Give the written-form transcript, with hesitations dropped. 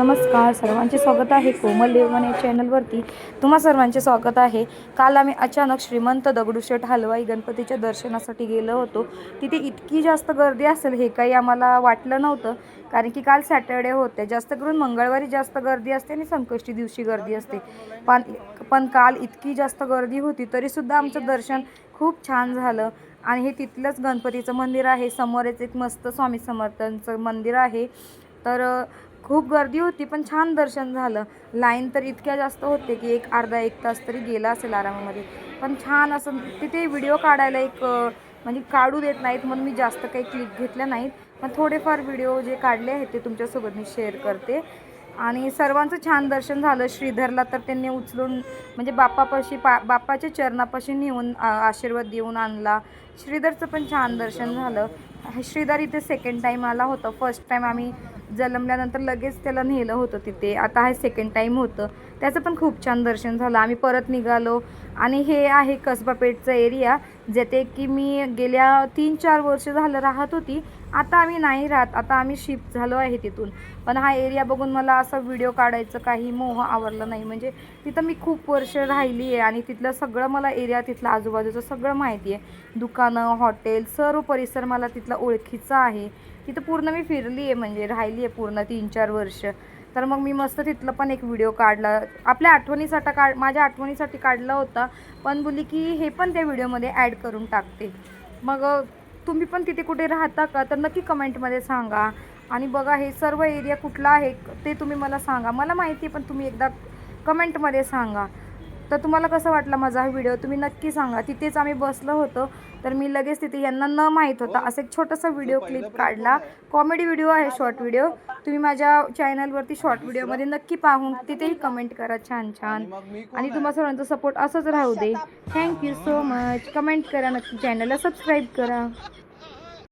नमस्कार, सर्वांचे स्वागत आहे कोमल देवमान या चॅनलवरती। तुम्हा सर्वांचे स्वागत आहे। काल आम्ही अचानक श्रीमंत दगडूशेठ हलवाई गणपतीच्या दर्शनासाठी गेलो होतो। तिथे इतकी जास्त गर्दी असेल हे काही आम्हाला वाटलं नव्हतं, कारण की काल सॅटर्डे होते। जास्त करून मंगळवारी जास्त गर्दी असते आणि संकष्टी दिवशी गर्दी असते, पण काल इतकी जास्त गर्दी होती तरीसुद्धा आमचं दर्शन खूप छान झालं। आणि हे तिथलंच गणपतीचं मंदिर आहे, समोरच एक मस्त स्वामी समर्थांचं मंदिर आहे। तर खूप गर्दी होती पण छान दर्शन झालं। लाईन तर इतक्या जास्त होते की अर्धा एक तास तरी गेला असेल आरामामध्ये। पण छान असं तिथे व्हिडिओ काढायला म्हणजे काढू देत नाहीत, म्हणून मी जास्त काही क्लिप घेतल्या नाहीत, पण थोडेफार व्हिडिओ जे काढले आहेत ते तुमच्यासोबत मी शेअर करते। आणि सर्वांचं छान दर्शन झालं। श्रीधरला तर त्यांनी उचलून म्हणजे बाप्पाच्या चरणापाशी नेऊन आशीर्वाद देऊन आणला। श्रीधरचं पण छान दर्शन झालं। श्रीधर इथे सेकंड टाईम आला होता। फर्स्ट टाईम आम्ही जन्मल्यानंतर लगेच त्याला नेलं होतं तिथे, आता हा सेकंड टाईम होतं। त्याचं पण खूप छान दर्शन झालं। आम्ही परत निघालो आणि हे आहे कसबा पेठचा एरिया, जेथे की मी गेल्या 3-4 वर्ष झालं राहत होती। आता आम्ही नाही राहत, आता आम्ही शिफ्ट झालो आहे तिथून। पण हा एरिया बघून मला असा व्हिडिओ काढायचं काही मोह आवरला नाही, म्हणजे तिथं मी खूप वर्ष राहिली आहे आणि तिथलं सगळं मला एरिया, तिथलं आजूबाजूचं सगळं माहिती आहे। दुकानं, हॉटेल, सर्व परिसर मला तिथला ओळखीचा आहे। तिथं पूर्ण मी फिरली आहे, म्हणजे राहिली आहे पूर्ण 3-4 वर्ष। तर मग मी मस्त तिथलं पण एक व्हिडिओ काढला, आपल्या आठवणीसाठी माझ्या आठवणीसाठी काढला होता। पण बोलली की हे पण त्या व्हिडिओमध्ये ॲड करून टाकते। मग तुम्ही पण तिथे कुठे राहता का तर नक्की कमेंटमध्ये सांगा। आणि बघा हे सर्व एरिया कुठला आहे ते तुम्ही मला सांगा, मला माहिती आहे पण तुम्ही एकदा कमेंटमध्ये सांगा। तर तुम्हाला कसं वाटलं माझा हा व्हिडिओ तुम्ही नक्की सांगा। तिथेच आम्ही बसलो होतो, तर मी लगेच तिथे यांना न माहीत होता असं एक छोटासा व्हिडिओ क्लिप काढला। कॉमेडी व्हिडिओ आहे, शॉर्ट व्हिडिओ। तुम्ही माझ्या चॅनलवरती शॉर्ट व्हिडिओमध्ये नक्की पाहून तिथेही कमेंट करा छान छान। आणि तुम्हा सर्वांचा सपोर्ट असंच राहू दे। Thank you so much. कमेंट करा नक्की, चॅनलला सबस्क्राईब करा।